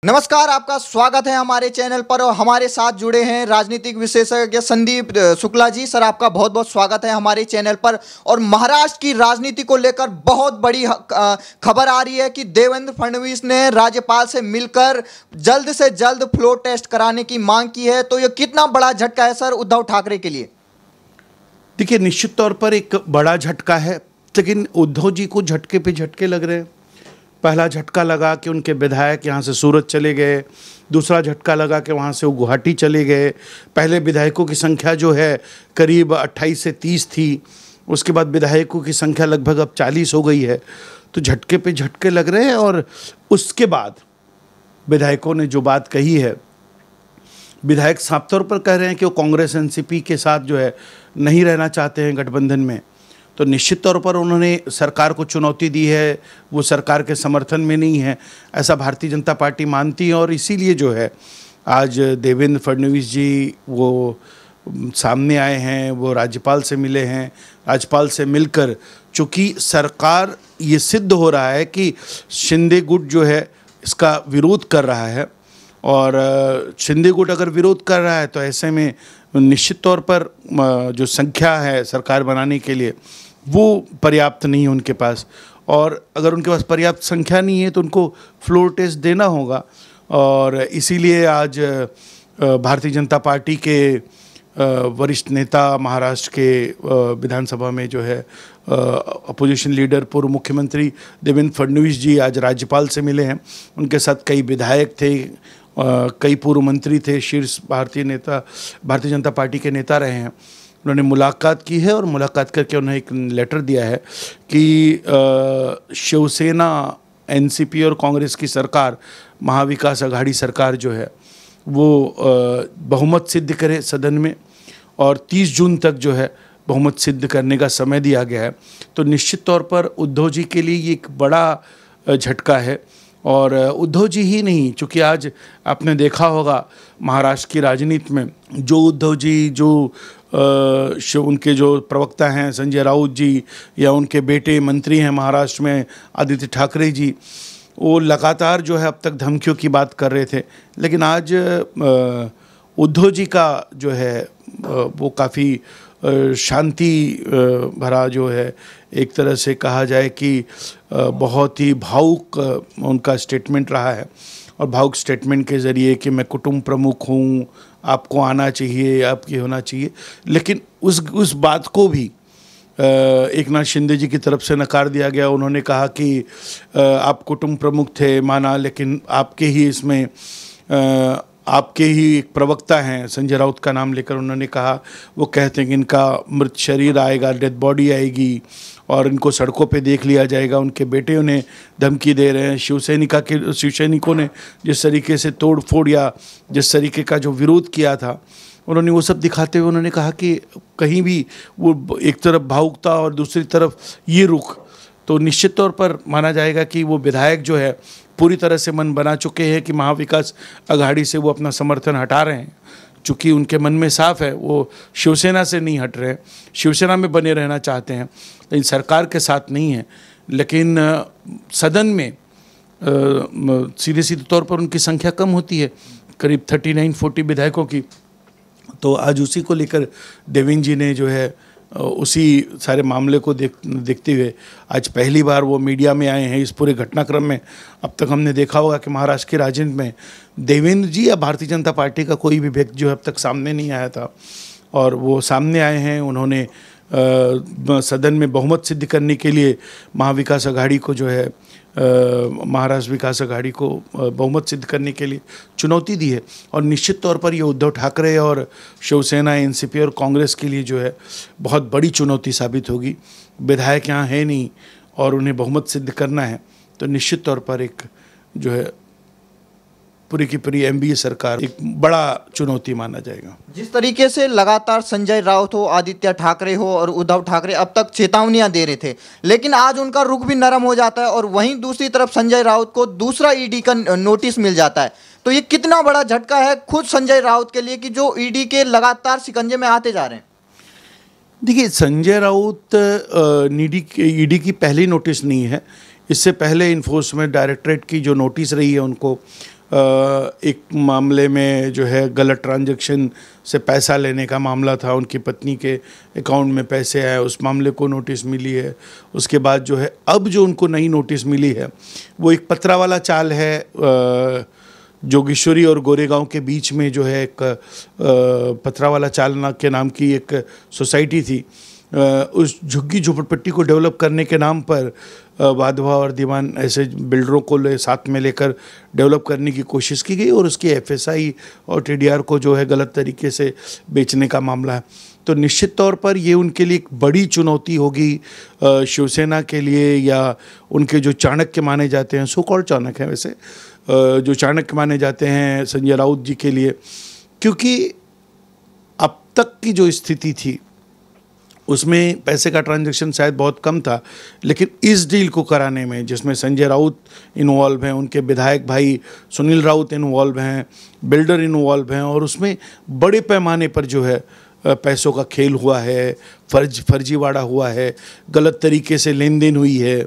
नमस्कार, आपका स्वागत है हमारे चैनल पर और हमारे साथ जुड़े हैं राजनीतिक विशेषज्ञ संदीप शुक्ला जी। सर, आपका बहुत बहुत स्वागत है हमारे चैनल पर। और महाराष्ट्र की राजनीति को लेकर बहुत बड़ी खबर आ रही है कि देवेंद्र फडणवीस ने राज्यपाल से मिलकर जल्द से जल्द फ्लोर टेस्ट कराने की मांग की है। तो यह कितना बड़ा झटका है सर उद्धव ठाकरे के लिए? देखिए, निश्चित तौर पर एक बड़ा झटका है, लेकिन उद्धव जी को झटके पे झटके लग रहे हैं। पहला झटका लगा कि उनके विधायक यहाँ से सूरत चले गए, दूसरा झटका लगा कि वहाँ से वो गुवाहाटी चले गए। पहले विधायकों की संख्या जो है करीब 28 से 30 थी, उसके बाद विधायकों की संख्या लगभग अब 40 हो गई है। तो झटके पे झटके लग रहे हैं। और उसके बाद विधायकों ने जो बात कही है, विधायक साफ तौर पर कह रहे हैं कि वो कांग्रेस एनसीपी के साथ जो है नहीं रहना चाहते हैं गठबंधन में। तो निश्चित तौर पर उन्होंने सरकार को चुनौती दी है, वो सरकार के समर्थन में नहीं है, ऐसा भारतीय जनता पार्टी मानती है। और इसीलिए जो है आज देवेंद्र फडणवीस जी वो सामने आए हैं, वो राज्यपाल से मिले हैं। राज्यपाल से मिलकर चूँकि सरकार ये सिद्ध हो रहा है कि शिंदे गुट जो है इसका विरोध कर रहा है, और शिंदे गुट अगर विरोध कर रहा है तो ऐसे में निश्चित तौर पर जो संख्या है सरकार बनाने के लिए वो पर्याप्त नहीं है उनके पास। और अगर उनके पास पर्याप्त संख्या नहीं है तो उनको फ्लोर टेस्ट देना होगा। और इसीलिए आज भारतीय जनता पार्टी के वरिष्ठ नेता महाराष्ट्र के विधानसभा में जो है अपोजिशन लीडर पूर्व मुख्यमंत्री देवेंद्र फडणवीस जी आज राज्यपाल से मिले हैं। उनके साथ कई विधायक थे, कई पूर्व मंत्री थे, शीर्ष भारतीय जनता पार्टी के नेता रहे हैं। उन्होंने मुलाकात की है और मुलाकात करके उन्हें एक लेटर दिया है कि शिवसेना, एनसीपी और कांग्रेस की सरकार, महाविकास आघाड़ी सरकार जो है वो बहुमत सिद्ध करे सदन में, और 30 जून तक जो है बहुमत सिद्ध करने का समय दिया गया है। तो निश्चित तौर पर उद्धव जी के लिए ये एक बड़ा झटका है। और उद्धव जी ही नहीं, चूँकि आज आपने देखा होगा महाराष्ट्र की राजनीति में जो उद्धव जी, जो उनके जो प्रवक्ता हैं संजय राउत जी, या उनके बेटे मंत्री हैं महाराष्ट्र में आदित्य ठाकरे जी, वो लगातार जो है अब तक धमकियों की बात कर रहे थे। लेकिन आज उद्धव जी का जो है वो काफ़ी शांति भरा जो है, एक तरह से कहा जाए कि बहुत ही भावुक उनका स्टेटमेंट रहा है। और भावुक स्टेटमेंट के ज़रिए कि मैं कुटुंब प्रमुख हूँ, आपको आना चाहिए, आपकी होना चाहिए। लेकिन उस बात को भी एक नाथ शिंदे जी की तरफ से नकार दिया गया। उन्होंने कहा कि आप कुटुंब प्रमुख थे माना, लेकिन आपके ही इसमें आपके ही एक प्रवक्ता हैं, संजय राउत का नाम लेकर उन्होंने कहा, वो कहते हैं कि इनका मृत शरीर आएगा, डेड बॉडी आएगी और इनको सड़कों पे देख लिया जाएगा। उनके बेटे उन्हें धमकी दे रहे हैं। शिवसैनिकों ने जिस तरीके से तोड़ फोड़ या जिस तरीके का जो विरोध किया था, उन्होंने वो सब दिखाते हुए उन्होंने कहा कि कहीं भी वो एक तरफ भावुकता और दूसरी तरफ ये रुख, तो निश्चित तौर पर माना जाएगा कि वो विधायक जो है पूरी तरह से मन बना चुके हैं कि महाविकास आघाड़ी से वो अपना समर्थन हटा रहे हैं। चूँकि उनके मन में साफ है, वो शिवसेना से नहीं हट रहे हैं, शिवसेना में बने रहना चाहते हैं, लेकिन सरकार के साथ नहीं है। लेकिन सदन में सीधे तौर पर उनकी संख्या कम होती है, करीब 39-40 विधायकों की। तो आज उसी को लेकर देवेंद्र जी ने जो है उसी सारे मामले को देखते हुए आज पहली बार वो मीडिया में आए हैं। इस पूरे घटनाक्रम में अब तक हमने देखा होगा कि महाराष्ट्र की राजनीति में देवेंद्र जी या भारतीय जनता पार्टी का कोई भी व्यक्ति जो अब तक सामने नहीं आया था, और वो सामने आए हैं। उन्होंने सदन में बहुमत सिद्ध करने के लिए महाविकास आघाड़ी को जो है महाराष्ट्र विकास आघाड़ी को बहुमत सिद्ध करने के लिए चुनौती दी है। और निश्चित तौर पर ये उद्धव ठाकरे और शिवसेना, एनसीपी और कांग्रेस के लिए जो है बहुत बड़ी चुनौती साबित होगी। विधायक यहाँ है नहीं और उन्हें बहुमत सिद्ध करना है, तो निश्चित तौर पर एक जो है पूरी की पूरी एनडीए सरकार एक बड़ा चुनौती माना जाएगा। जिस तरीके से लगातार संजय राउत हो, आदित्य ठाकरे हो और उद्धव ठाकरे अब तक चेतावनियां दे रहे थे, लेकिन आज उनका रुख भी नरम हो जाता है और वहीं दूसरी तरफ संजय राउत को दूसरा ईडी का नोटिस मिल जाता है। तो ये कितना बड़ा झटका है खुद संजय राउत के लिए कि जो ईडी के लगातार शिकंजे में आते जा रहे हैं। देखिए, संजय राउत ईडी की पहली नोटिस नहीं है। इससे पहले इन्फोर्समेंट डायरेक्टरेट की जो नोटिस रही है उनको एक मामले में जो है गलत ट्रांजैक्शन से पैसा लेने का मामला था, उनकी पत्नी के अकाउंट में पैसे आए, उस मामले को नोटिस मिली है। उसके बाद जो है अब जो उनको नई नोटिस मिली है वो एक पतरा वाला चाल है, जोगेश्वरी और गोरेगांव के बीच में जो है एक पतरा वाला चाल के नाम की एक सोसाइटी थी। उस झुग्गी झोपड़पट्टी को डेवलप करने के नाम पर वाधवा और दीवान ऐसे बिल्डरों को साथ में लेकर डेवलप करने की कोशिश की गई और उसकी एफएसआई और टीडीआर को जो है गलत तरीके से बेचने का मामला है। तो निश्चित तौर पर ये उनके लिए एक बड़ी चुनौती होगी, शिवसेना के लिए, या उनके जो चाणक्य माने जाते हैं, सो कॉल्ड चाणक्य हैं वैसे, जो चाणक्य माने जाते हैं संजय राउत जी के लिए, क्योंकि अब तक की जो स्थिति थी उसमें पैसे का ट्रांजैक्शन शायद बहुत कम था, लेकिन इस डील को कराने में जिसमें संजय राउत इन्वॉल्व हैं, उनके विधायक भाई सुनील राउत इन्वॉल्व हैं, बिल्डर इन्वॉल्व हैं, और उसमें बड़े पैमाने पर जो है पैसों का खेल हुआ है, फर्जीवाड़ा हुआ है, गलत तरीके से लेन देन हुई है,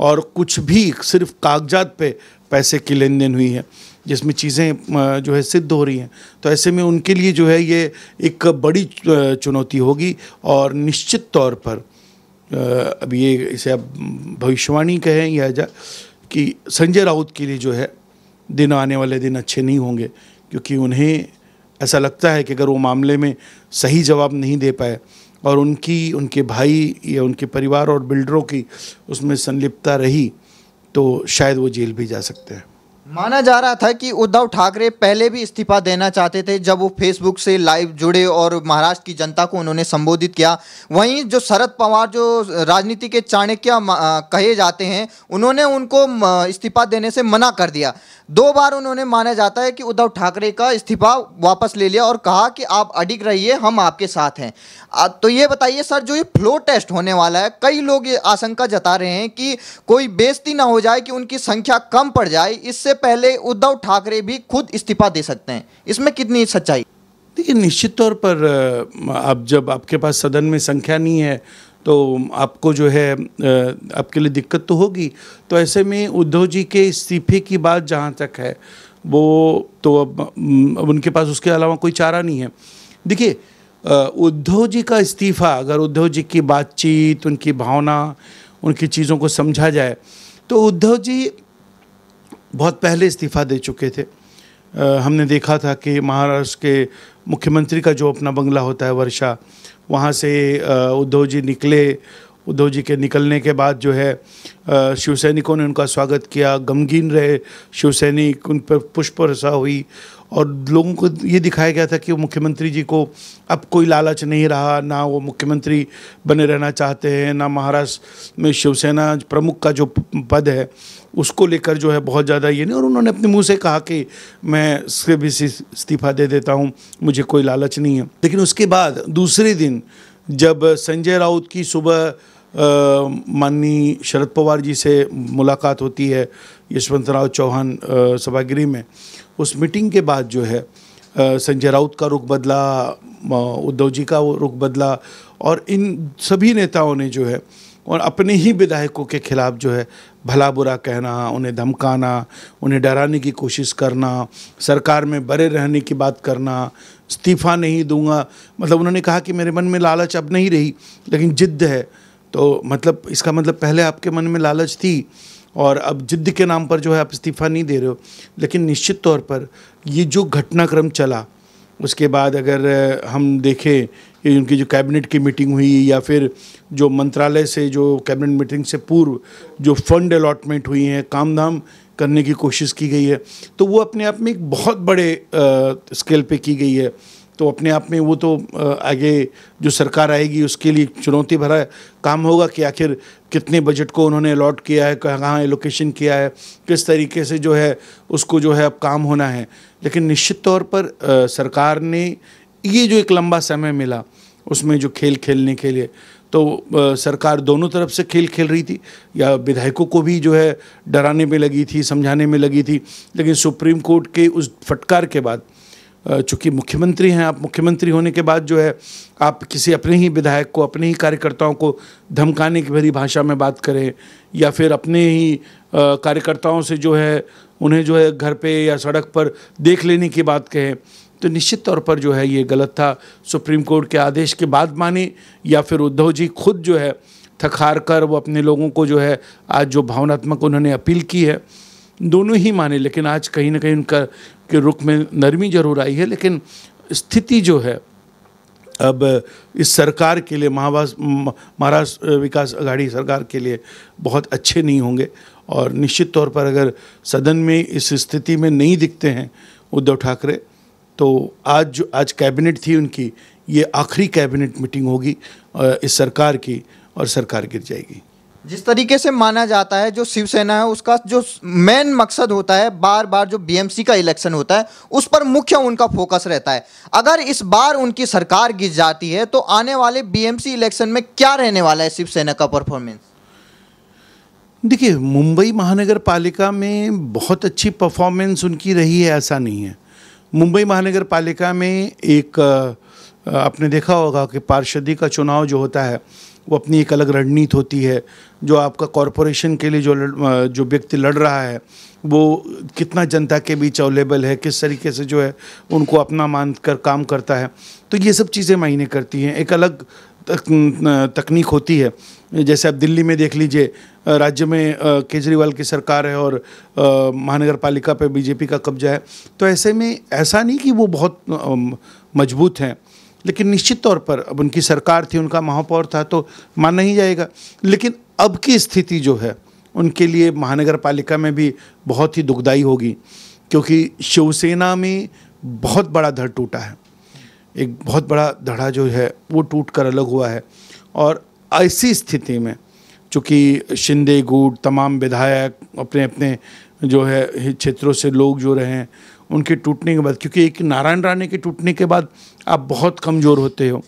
और कुछ भी सिर्फ कागजात पे पैसे की लेन देन हुई है, जिसमें चीज़ें जो है सिद्ध हो रही हैं। तो ऐसे में उनके लिए जो है ये एक बड़ी चुनौती होगी, और निश्चित तौर पर अब ये इसे अब भविष्यवाणी कहें या कि संजय राउत के लिए जो है दिन आने वाले दिन अच्छे नहीं होंगे, क्योंकि उन्हें ऐसा लगता है कि अगर वो मामले में सही जवाब नहीं दे पाए और उनके भाई या उनके परिवार और बिल्डरों की उसमें संलिप्तता रही तो शायद वो जेल भी जा सकते हैं। माना जा रहा था कि उद्धव ठाकरे पहले भी इस्तीफा देना चाहते थे जब वो फेसबुक से लाइव जुड़े और महाराष्ट्र की जनता को उन्होंने संबोधित किया। वहीं जो शरद पवार जो राजनीति के चाणक्य कहे जाते हैं, उन्होंने उनको इस्तीफा देने से मना कर दिया। 2 बार उन्होंने माना जाता है कि उद्धव ठाकरे का इस्तीफा वापस ले लिया और कहा कि आप अडिग रहिए, हम आपके साथ हैं। तो ये बताइए सर, जो ये फ्लोर टेस्ट होने वाला है, कई लोग ये आशंका जता रहे हैं कि कोई बेइज्जती ना हो जाए, कि उनकी संख्या कम पड़ जाए, इससे पहले उद्धव ठाकरे भी खुद इस्तीफा दे सकते हैं। इसमें कितनी सच्चाई? देखिए, निश्चित तौर पर अब जब आपके पास सदन में संख्या नहीं है तो आपको जो है आपके लिए दिक्कत तो होगी। तो ऐसे में उद्धव जी के इस्तीफे की बात जहाँ तक है वो तो अब उनके पास उसके अलावा कोई चारा नहीं है। देखिए, उद्धव जी का इस्तीफा, अगर उद्धव जी की बातचीत, उनकी भावना, उनकी चीज़ों को समझा जाए तो उद्धव जी बहुत पहले इस्तीफा दे चुके थे। हमने देखा था कि महाराष्ट्र के मुख्यमंत्री का जो अपना बंगला होता है वर्षा, वहाँ से उद्धव जी निकले। उद्धव जी के निकलने के बाद जो है शिवसैनिकों ने उनका स्वागत किया, गमगीन रहे शिवसैनिक, उन पर पुष्प वर्षा हुई और लोगों को ये दिखाया गया था कि वो मुख्यमंत्री जी को अब कोई लालच नहीं रहा, ना वो मुख्यमंत्री बने रहना चाहते हैं, ना महाराष्ट्र में शिवसेना प्रमुख का जो पद है उसको लेकर जो है बहुत ज़्यादा ये नहीं। और उन्होंने अपने मुंह से कहा कि मैं इससे भी इस्तीफा दे देता हूँ, मुझे कोई लालच नहीं है। लेकिन उसके बाद दूसरे दिन जब संजय राउत की सुबह माननीय शरद पवार जी से मुलाकात होती है यशवंतराव चौहान सभागृह में, उस मीटिंग के बाद जो है संजय राउत का रुख बदला, उद्धव जी का रुख बदला, और इन सभी नेताओं ने जो है और अपने ही विधायकों के खिलाफ जो है भला बुरा कहना, उन्हें धमकाना, उन्हें डराने की कोशिश करना, सरकार में बने रहने की बात करना, इस्तीफा नहीं दूंगा। मतलब उन्होंने कहा कि मेरे मन में लालच अब नहीं रही लेकिन जिद्द है। तो मतलब इसका मतलब पहले आपके मन में लालच थी और अब जिद्द के नाम पर जो है आप इस्तीफा नहीं दे रहे हो। लेकिन निश्चित तौर पर ये जो घटनाक्रम चला उसके बाद अगर हम देखें कि उनकी जो कैबिनेट की मीटिंग हुई या फिर जो मंत्रालय से जो कैबिनेट मीटिंग से पूर्व जो फंड अलॉटमेंट हुई हैं, काम धाम करने की कोशिश की गई है, तो वो अपने आप में एक बहुत बड़े स्केल पे की गई है। तो अपने आप में वो तो आगे जो सरकार आएगी उसके लिए चुनौती भरा काम होगा कि आखिर कितने बजट को उन्होंने अलॉट किया है, कहाँ एलोकेशन किया है, किस तरीके से जो है उसको जो है अब काम होना है। लेकिन निश्चित तौर पर सरकार ने ये जो एक लंबा समय मिला उसमें जो खेल खेलने के लिए, तो सरकार दोनों तरफ से खेल खेल रही थी, या विधायकों को भी जो है डराने में लगी थी, समझाने में लगी थी। लेकिन सुप्रीम कोर्ट के उस फटकार के बाद, चूँकि मुख्यमंत्री हैं आप, मुख्यमंत्री होने के बाद जो है आप किसी अपने ही विधायक को, अपने ही कार्यकर्ताओं को धमकाने की भरी भाषा में बात करें या फिर अपने ही कार्यकर्ताओं से जो है उन्हें जो है घर पे या सड़क पर देख लेने की बात कहें, तो निश्चित तौर पर जो है ये गलत था। सुप्रीम कोर्ट के आदेश के बाद माने या फिर उद्धव जी खुद जो है थक हार कर वो अपने लोगों को जो है आज जो भावनात्मक उन्होंने अपील की है, दोनों ही माने। लेकिन आज कहीं ना कहीं उनका के रुख में नरमी जरूर आई है, लेकिन स्थिति जो है अब इस सरकार के लिए महाराष्ट्र विकास आघाड़ी सरकार के लिए बहुत अच्छे नहीं होंगे। और निश्चित तौर पर अगर सदन में इस स्थिति में नहीं दिखते हैं उद्धव ठाकरे, तो आज कैबिनेट थी उनकी, ये आखिरी कैबिनेट मीटिंग होगी इस सरकार की और सरकार गिर जाएगी। जिस तरीके से माना जाता है जो शिवसेना है उसका जो मेन मकसद होता है, बार बार जो बीएमसी का इलेक्शन होता है उस पर मुख्य उनका फोकस रहता है। अगर इस बार उनकी सरकार गिर जाती है तो आने वाले बीएमसी इलेक्शन में क्या रहने वाला है शिवसेना का परफॉर्मेंस? देखिए, मुंबई महानगर पालिका में बहुत अच्छी परफॉर्मेंस उनकी रही है, ऐसा नहीं है। मुंबई महानगर पालिका में एक आपने देखा होगा कि पार्षदी का चुनाव जो होता है वो अपनी एक अलग रणनीति होती है। जो आपका कॉरपोरेशन के लिए जो व्यक्ति लड़ रहा है वो कितना जनता के बीच अवेलेबल है, किस तरीके से जो है उनको अपना मान कर काम करता है, तो ये सब चीज़ें मायने करती हैं। एक अलग तकनीक होती है। जैसे आप दिल्ली में देख लीजिए, राज्य में केजरीवाल की सरकार है और महानगर पालिका पे बीजेपी का कब्जा है, तो ऐसे में ऐसा नहीं कि वो बहुत मजबूत हैं, लेकिन निश्चित तौर पर अब उनकी सरकार थी, उनका महापौर था, तो मानना ही जाएगा। लेकिन अब की स्थिति जो है उनके लिए महानगर पालिका में भी बहुत ही दुखदाई होगी, क्योंकि शिवसेना में बहुत बड़ा धड़ टूटा है। एक बहुत बड़ा धड़ा जो है वो टूट कर अलग हुआ है। और ऐसी स्थिति में चूँकि शिंदे गुट तमाम विधायक अपने अपने जो है क्षेत्रों से लोग जो रहे हैं, उनके टूटने के बाद, क्योंकि एक नारायण राणे के टूटने के बाद आप बहुत कमज़ोर होते हो,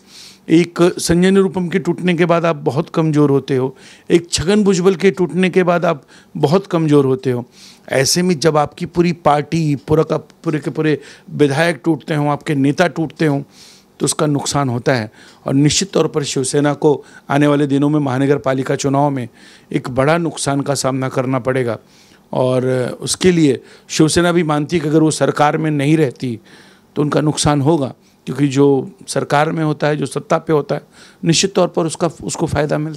एक संजय निरुपम के टूटने के बाद आप बहुत कमज़ोर होते हो, एक छगन भुजबल के टूटने के बाद आप बहुत कमज़ोर होते हो। ऐसे में जब आपकी पूरी पार्टी पूरे के पूरे विधायक टूटते हों, आपके नेता टूटते हों, तो उसका नुकसान होता है। और निश्चित तौर पर शिवसेना को आने वाले दिनों में महानगर पालिका चुनाव में एक बड़ा नुकसान का सामना करना पड़ेगा। और उसके लिए शिवसेना भी मानती है कि अगर वो सरकार में नहीं रहती तो उनका नुकसान होगा, क्योंकि जो सरकार में होता है, जो सत्ता पे होता है, निश्चित तौर पर उसको फ़ायदा मिलता है।